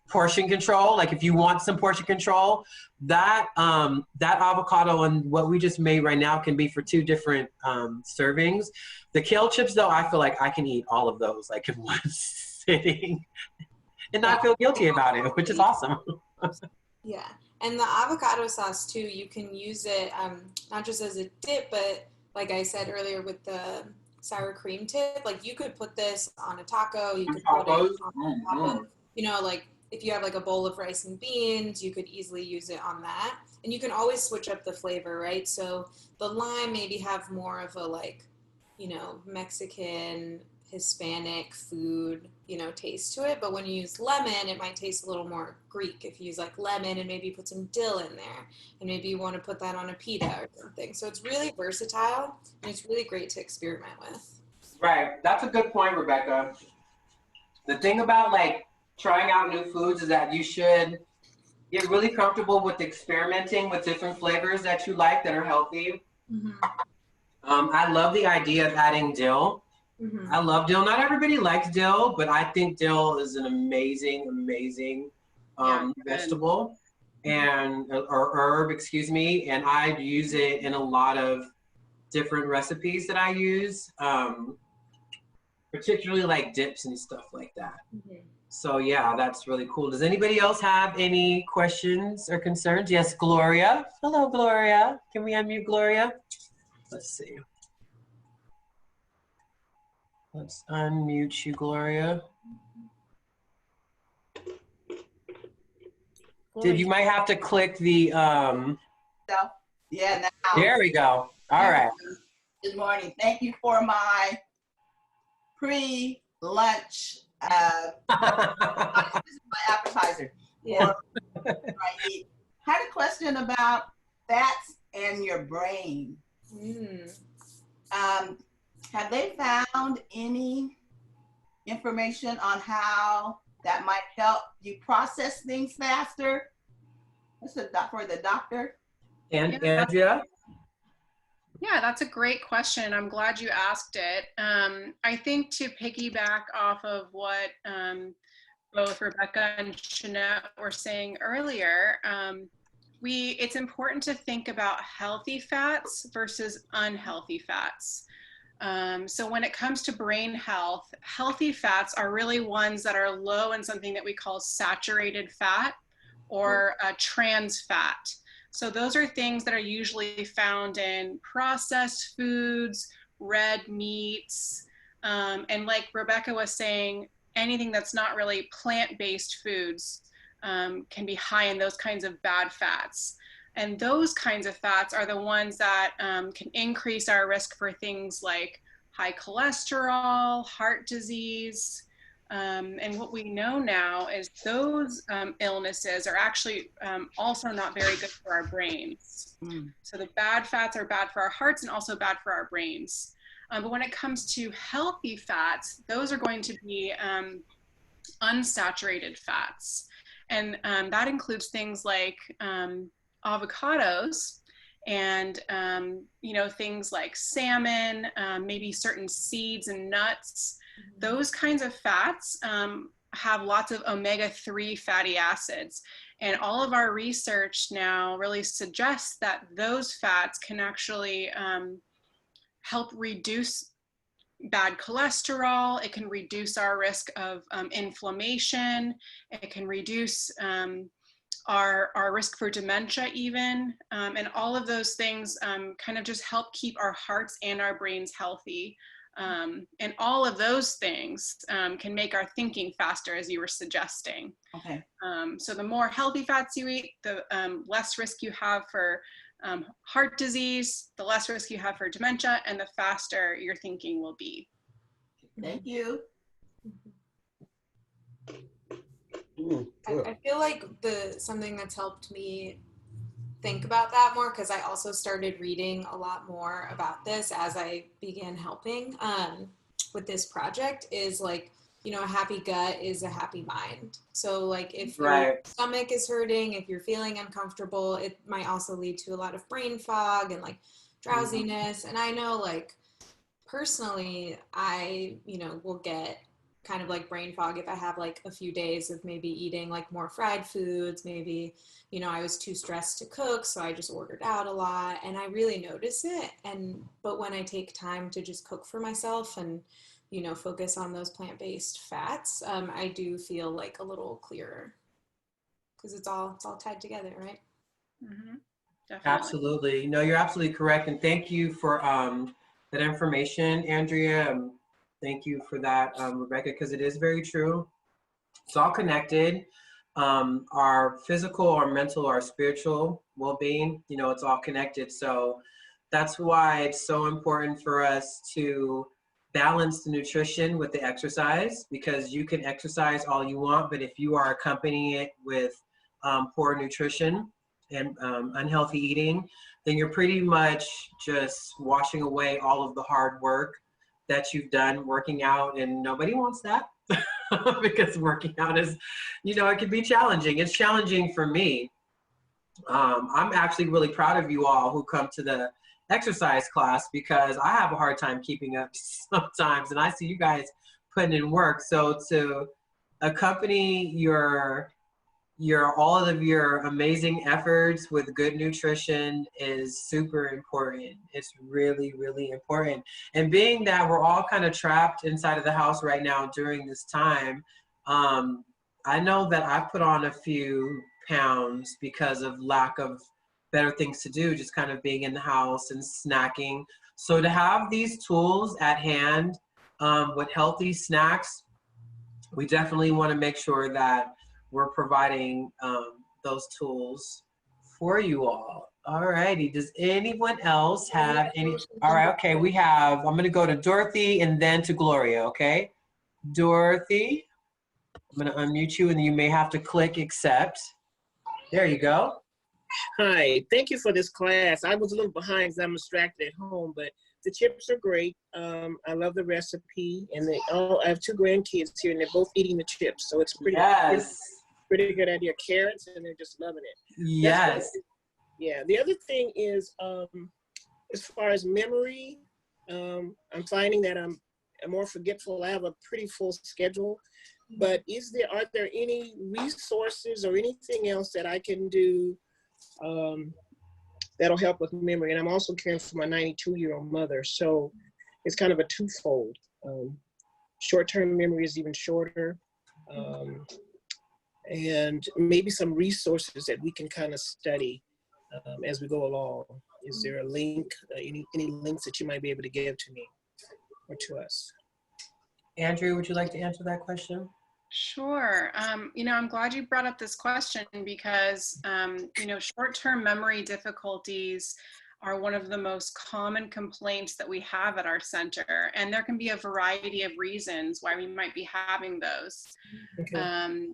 portion control. Like if you want some portion control, that that avocado and what we just made right now can be for 2 different servings. The kale chips though, I feel like I can eat all of those like in one sitting and not feel guilty about it, which is awesome. Yeah, and the avocado sauce too, you can use it not just as a dip, but like I said earlier with the sour cream tip, like you could put this on a taco, you could put it on top of, you know, like if you have like a bowl of rice and beans, you could easily use it on that. And you can always switch up the flavor, right? So the lime maybe have more of a like, you know, Mexican, Hispanic food, you know, taste to it. But when you use lemon, it might taste a little more Greek. If you use like lemon and maybe put some dill in there, and maybe you want to put that on a pita or something. So it's really versatile and it's really great to experiment with. Right, that's a good point, Rebecca. The thing about like trying out new foods is that you should get really comfortable with experimenting with different flavors that you like that are healthy. Mm-hmm. I love the idea of adding dill. Mm-hmm. I love dill. Not everybody likes dill, but I think dill is an amazing vegetable and or herb, excuse me. And I use it in a lot of different recipes that I use, particularly like dips and stuff like that. Mm-hmm. So yeah, that's really cool. Does anybody else have any questions or concerns? Yes, Gloria. Hello, Gloria. Can we unmute Gloria? Let's see. Let's unmute you, Gloria. You might have to click the, Yeah, now. there we go. All right. Good morning. Thank you for my pre-lunch, this is my appetizer. Yeah. Had a question about fats and your brain. Mm. Have they found any information on how that might help you process things faster? That's for the doctor. And Andrea? Yeah, that's a great question. I'm glad you asked it. I think to piggyback off of what both Rebecca and Jeanette were saying earlier, it's important to think about healthy fats versus unhealthy fats. So when it comes to brain health, healthy fats are really ones that are low in something that we call saturated fat or trans fat. So those are things that are usually found in processed foods, red meats, and like Rebecca was saying, anything that's not really plant-based foods can be high in those kinds of bad fats. And those kinds of fats are the ones that can increase our risk for things like high cholesterol, heart disease. And what we know now is those illnesses are actually also not very good for our brains. So the bad fats are bad for our hearts and also bad for our brains. But when it comes to healthy fats, those are going to be unsaturated fats. And that includes things like avocados and, things like salmon, maybe certain seeds and nuts. Those kinds of fats have lots of omega-3 fatty acids. And all of our research now really suggests that those fats can actually help reduce bad cholesterol. It can reduce our risk of inflammation. It can reduce our risk for dementia even. And all of those things kind of just help keep our hearts and our brains healthy. And all of those things can make our thinking faster, as you were suggesting. Okay. So the more healthy fats you eat, the less risk you have for heart disease, the less risk you have for dementia, and the faster your thinking will be. Thank you. I feel like something that's helped me think about that more, because I also started reading a lot more about this as I began helping with this project, is like, a happy gut is a happy mind. So like if your stomach is hurting, if you're feeling uncomfortable, it might also lead to a lot of brain fog and like drowsiness. And I know like personally, I, will get kind of like brain fog if I have like a few days of maybe eating like more fried foods. Maybe, I was too stressed to cook, so I just ordered out a lot, and I really notice it. But when I take time to just cook for myself and, focus on those plant-based fats, I do feel like a little clearer, because it's all tied together, right? Mm-hmm. Definitely. Absolutely. No, you're absolutely correct. And thank you for that information, Andrea. Thank you for that, Rebecca, because it is very true. It's all connected. Our physical, our mental, our spiritual well-being, it's all connected. So that's why it's so important for us to balance the nutrition with the exercise, because you can exercise all you want, but if you are accompanying it with poor nutrition and unhealthy eating, then you're pretty much just washing away all of the hard work that you've done working out, and nobody wants that because working out is, it can be challenging. It's challenging for me. I'm actually really proud of you all who come to the exercise class, because I have a hard time keeping up sometimes, and I see you guys putting in work. So to accompany all of your amazing efforts with good nutrition is super important. It's really, really important. And being that we're all kind of trapped inside of the house right now during this time, I know that I put on a few pounds because of lack of better things to do, just kind of being in the house and snacking. So to have these tools at hand with healthy snacks, we definitely want to make sure that we're providing those tools for you all. All righty. Does anyone else have any? All right. Okay. I'm going to go to Dorothy and then to Gloria. Okay. Dorothy, I'm going to unmute you, and you may have to click accept. There you go. Hi, thank you for this class. I was a little behind because I'm distracted at home, but the chips are great. I love the recipe, and I have 2 grandkids here, and they're both eating the chips, so it's pretty good idea. Carrots, and they're just loving it. Yes. Yeah. The other thing is, as far as memory, I'm finding that I'm more forgetful. I have a pretty full schedule, but are there any resources or anything else that I can do that'll help with memory? And I'm also caring for my 92-year-old mother. So it's kind of a twofold. Short-term memory is even shorter. And maybe some resources that we can kind of study as we go along. Is there a link, any links that you might be able to give to me or to us? Andrea, would you like to answer that question? Sure. I'm glad you brought up this question because, short-term memory difficulties are one of the most common complaints that we have at our center. And there can be a variety of reasons why we might be having those. Okay.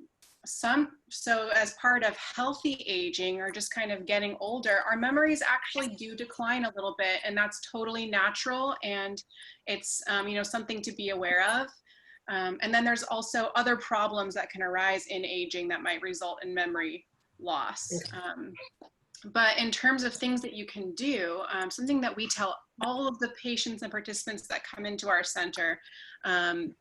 So as part of healthy aging or just kind of getting older, our memories actually do decline a little bit, and that's totally natural. And it's, something to be aware of. And then there's also other problems that can arise in aging that might result in memory loss. But in terms of things that you can do, something that we tell all of the patients and participants that come into our center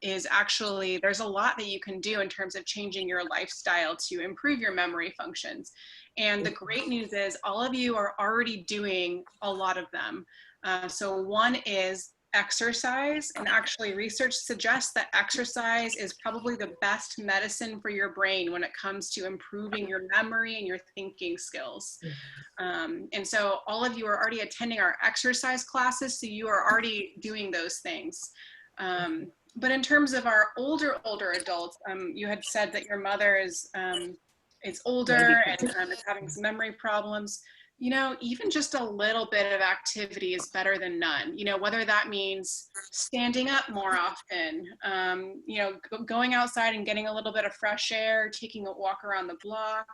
is actually there's a lot that you can do in terms of changing your lifestyle to improve your memory functions. And the great news is all of you are already doing a lot of them. So one is exercise, and actually research suggests that exercise is probably the best medicine for your brain when it comes to improving your memory and your thinking skills. And so all of you are already attending our exercise classes, so you are already doing those things. But in terms of our older adults, you had said that your mother is older and is having some memory problems. Even just a little bit of activity is better than none, whether that means standing up more often, going outside and getting a little bit of fresh air, taking a walk around the block,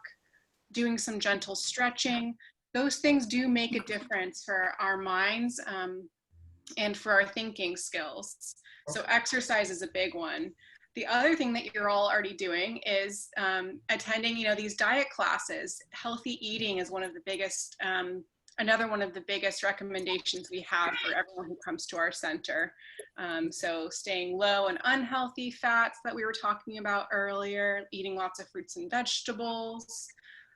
doing some gentle stretching. Those things do make a difference for our minds and for our thinking skills. So exercise is a big one. The other thing that you're all already doing is attending, these diet classes. Healthy eating is one of the biggest, another one of the biggest recommendations we have for everyone who comes to our center. So staying low in unhealthy fats that we were talking about earlier, eating lots of fruits and vegetables.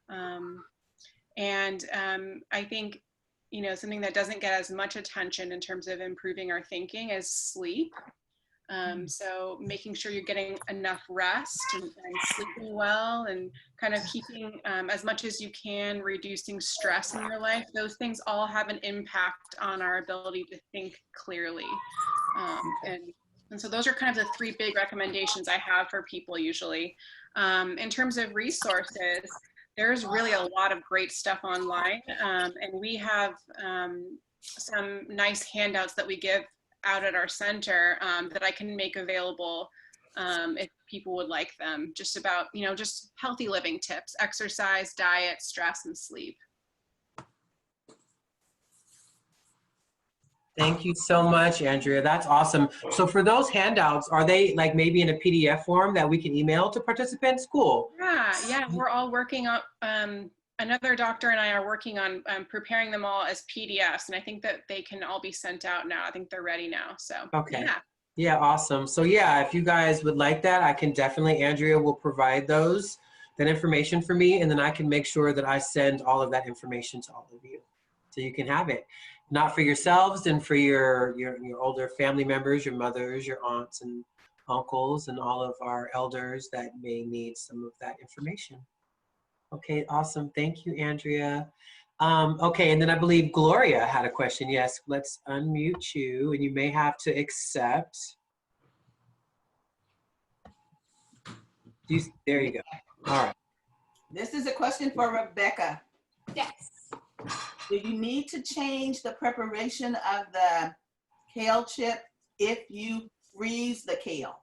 I think, something that doesn't get as much attention in terms of improving our thinking is sleep. So making sure you're getting enough rest and sleeping well and kind of keeping as much as you can, reducing stress in your life. Those things all have an impact on our ability to think clearly. And so those are kind of the three big recommendations I have for people usually. In terms of resources, there's really a lot of great stuff online. And we have some nice handouts that we give out at our center that I can make available if people would like them, just about, just healthy living tips, exercise, diet, stress, and sleep. Thank you so much, Andrea. That's awesome. So for those handouts, are they like maybe in a PDF form that we can email to participants? Cool. Yeah, we're all working on, another doctor and I are working on preparing them all as PDFs, and I think that they can all be sent out now. I think they're ready now, so. Okay. Yeah. Yeah, awesome. So yeah, if you guys would like that, I can definitely, Andrea will provide that information for me, and then I can make sure that I send all of that information to all of you. So you can have it, not for yourselves and for your older family members, your mothers, your aunts and uncles, and all of our elders that may need some of that information. Okay, awesome. Thank you, Andrea. Okay, and then I believe Gloria had a question. Yes, let's unmute you, and you may have to accept. There you go. All right. This is a question for Rebecca. Yes. Do you need to change the preparation of the kale chip if you freeze the kale?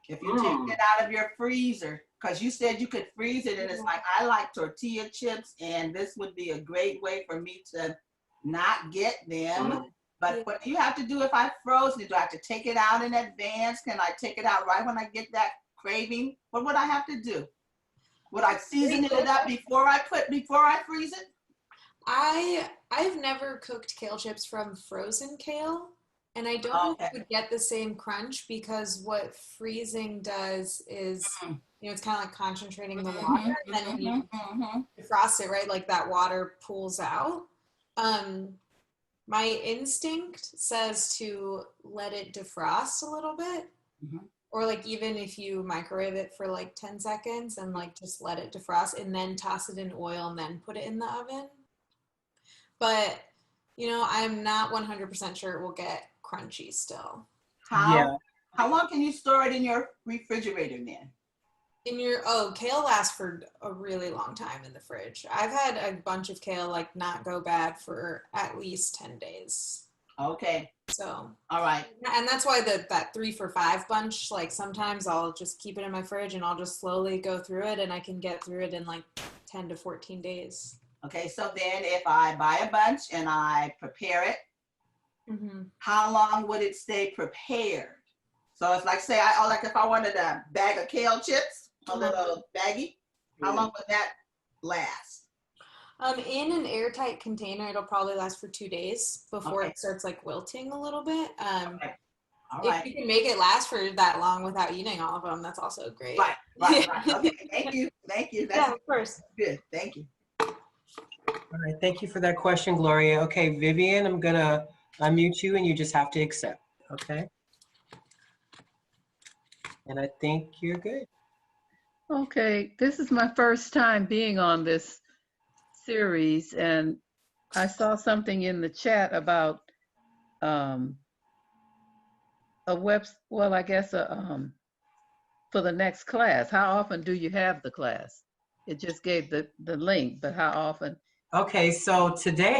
If you take it out of your freezer, because you said you could freeze it, and it's like, I like tortilla chips, and this would be a great way for me to not get them. But what do you have to do if I frozen it? Do I have to take it out in advance? Can I take it out right when I get that craving? What would I have to do? Would I season it up before I freeze it? I've never cooked kale chips from frozen kale, and I don't know if you would get the same crunch, because what freezing does is, it's kind of like concentrating the water, and then when you frost it, right, like that water pools out. My instinct says to let it defrost a little bit. Mhm. Or like even if you microwave it for like 10 seconds and like just let it defrost and then toss it in oil and then put it in the oven. But I'm not 100% sure it will get crunchy still. Yeah. How long can you store it in your refrigerator then? Kale lasts for a really long time in the fridge. I've had a bunch of kale like not go bad for at least 10 days. Okay, So, all right. and that's why that 3 for $5 bunch, like sometimes I'll just keep it in my fridge and I'll just slowly go through it and I can get through it in like 10 to 14 days. Okay, so then if I buy a bunch and I prepare it, how long would it stay prepared? So it's like, say, like if I wanted a bag of kale chips, a little baggie, how long would that last? In an airtight container, it'll probably last for 2 days before Okay. it starts like wilting a little bit. Okay. All If right. you can make it last for that long without eating all of them, that's also great. Right. Okay, thank you. That's Yeah, of course. good. Thank you. All right, thank you for that question, Gloria. Okay, Vivian, I'm gonna unmute you and you just have to accept, okay? And I think you're good. Okay, this is my first time being on this series, and I saw something in the chat about for the next class. How often do you have the class? It just gave the link, but how often? Okay, so today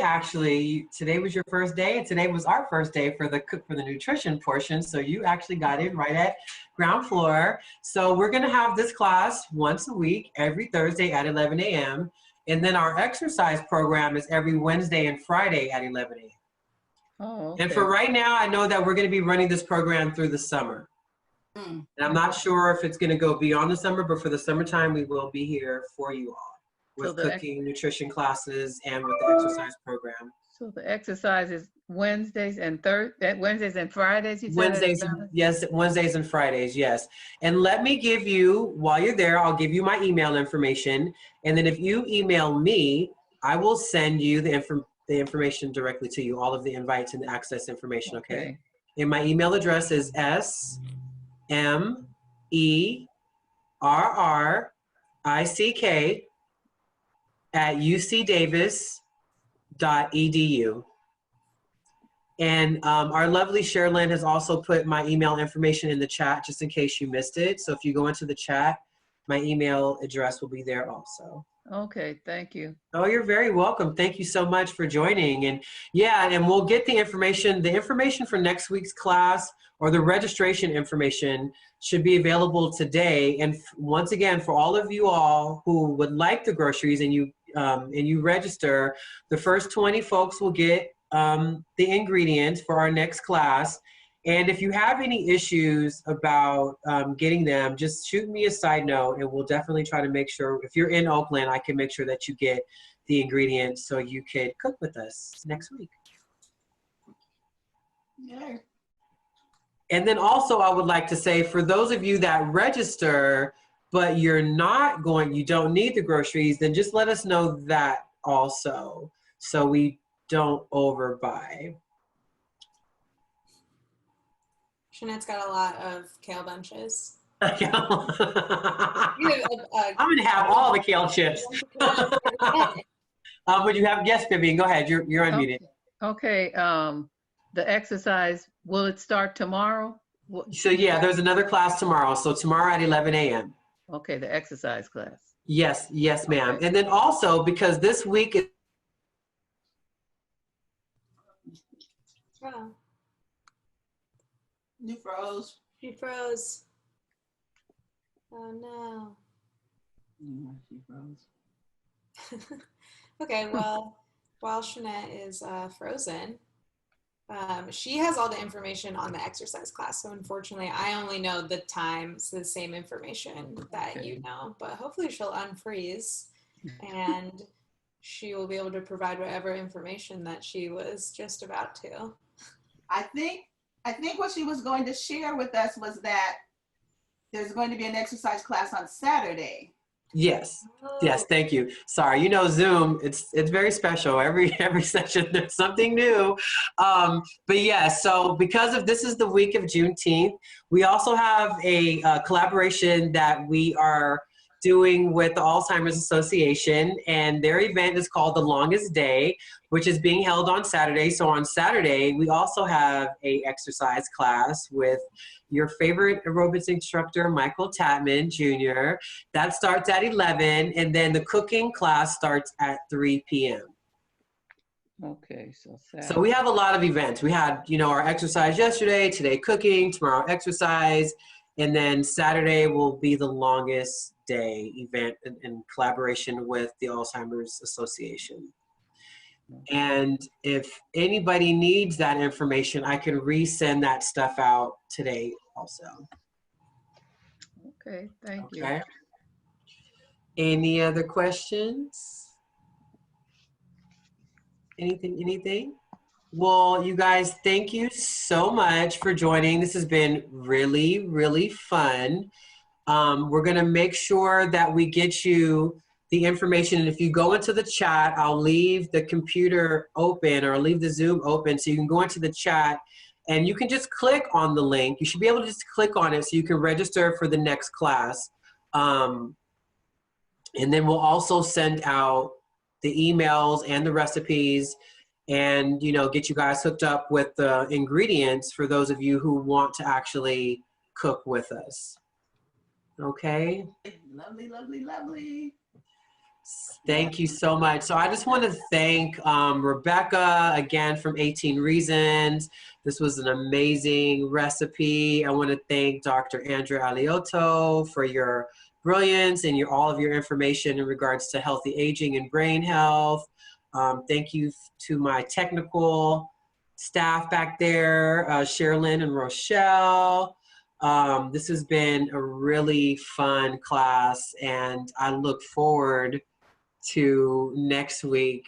was your first day, and today was our first day for the nutrition portion. So you actually got in right at ground floor. So we're gonna have this class once a week, every Thursday at 11 a.m. And then our exercise program is every Wednesday and Friday at 11 a.m. Oh, okay. And for right now, I know that we're gonna be running this program through the summer. And I'm not sure if it's gonna go beyond the summer, but for the summertime, we will be here for you all with cooking, nutrition classes, and with the exercise program. So the exercise is Wednesdays and Wednesdays and Fridays, you said? Wednesdays, yes, Wednesdays and Fridays, yes. And let me give you, while you're there, I'll give you my email information. And then if you email me, I will send you the information directly to you, all of the invites and the access information, okay? And my email address is smerrick@ucdavis.edu. And our lovely Sherilyn has also put my email information in the chat just in case you missed it. So if you go into the chat, my email address will be there also. Okay, thank you. Oh, you're very welcome. Thank you so much for joining. And yeah, and we'll get the information for next week's class, or the registration information should be available today. And once again, for all of you all who would like the groceries and you register, the first 20 folks will get the ingredients for our next class. And if you have any issues about getting them, just shoot me a side note and we'll definitely try to make sure, if you're in Oakland, I can make sure that you get the ingredients so you could cook with us next week. Yeah. And then also I would like to say, for those of you that register, but you don't need the groceries, then just let us know that also, so we don't overbuy. Jeanette's got a lot of kale bunches. I'm gonna have all the kale chips. Would you have, yes, Vivian, go ahead, you're unmuted. Okay, the exercise, will it start tomorrow? So yeah, there's another class tomorrow. So tomorrow at 11 a.m. Okay, the exercise class. Yes, ma'am. Okay. And then also, because this week is You froze. She froze. Oh no. She froze. Okay, well, while Jeanette is frozen, she has all the information on the exercise class. So unfortunately, I only know the times, the same information that you know, but hopefully she'll unfreeze and she will be able to provide whatever information that she was just about to. I think what she was going to share with us was that there's going to be an exercise class on Saturday. Yes. Yes, thank you. Sorry, you know, Zoom, it's very special. Every session there's something new. But yeah, so because of this is the week of Juneteenth, we also have a collaboration that we are doing with the Alzheimer's Association, and their event is called The Longest Day, which is being held on Saturday. So on Saturday, we also have a exercise class with your favorite aerobics instructor, Michael Tatman Jr. That starts at 11, and then the cooking class starts at 3 p.m. Okay, so So we have a lot of events. We had, you know, our exercise yesterday, today cooking, tomorrow exercise, and then Saturday will be the longest day event in collaboration with the Alzheimer's Association. And if anybody needs that information, I can resend that stuff out today also. Okay, thank you. Okay. Any other questions? Anything? Well, you guys, thank you so much for joining. This has been really, really fun. We're gonna make sure that we get you the information. And if you go into the chat, I'll leave the computer open, or I'll leave the Zoom open, so you can go into the chat and you can just click on the link. You should be able to just click on it so you can register for the next class. And then we'll also send out the emails and the recipes, and, you know, get you guys hooked up with the ingredients for those of you who want to actually cook with us. Okay? Lovely, lovely, lovely. Thank you so much. So I just want to thank Rebecca again from 18 Reasons. This was an amazing recipe. I want to thank Dr. Andrea Aliotto for your brilliance and all of your information in regards to healthy aging and brain health. Thank you to my technical staff back there, Sherilyn and Rochelle. This has been a really fun class, and I look forward to next week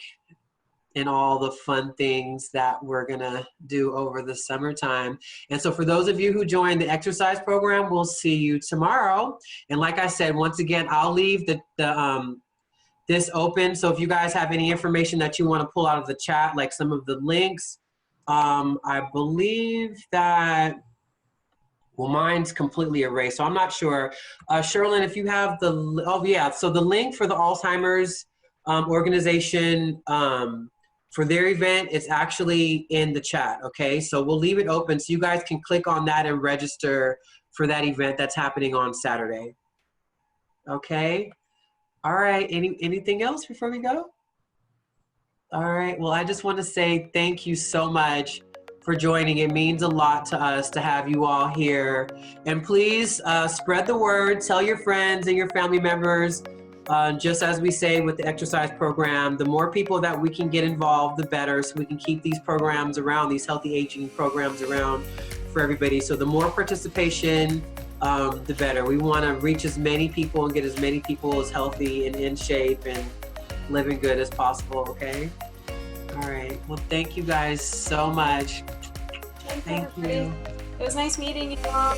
and all the fun things that we're gonna do over the summertime. And so for those of you who joined the exercise program, we'll see you tomorrow. And like I said, once again, I'll leave this open. So if you guys have any information that you want to pull out of the chat, like some of the links, I believe that, well, mine's completely erased, so I'm not sure. Sherilyn, if you have the, oh yeah, so the link for the Alzheimer's organization for their event, it's actually in the chat, okay? So we'll leave it open so you guys can click on that and register for that event that's happening on Saturday. Okay? All right, anything else before we go? All right, well, I just want to say thank you so much for joining. It means a lot to us to have you all here. And please spread the word, tell your friends and your family members, just as we say with the exercise program, the more people that we can get involved, the better, so we can keep these programs around, these healthy aging programs around for everybody. So the more participation, the better. We want to reach as many people and get as many people as healthy and in shape and living good as possible, okay? All right, well, thank you guys so much. Thank you. It was nice meeting you all.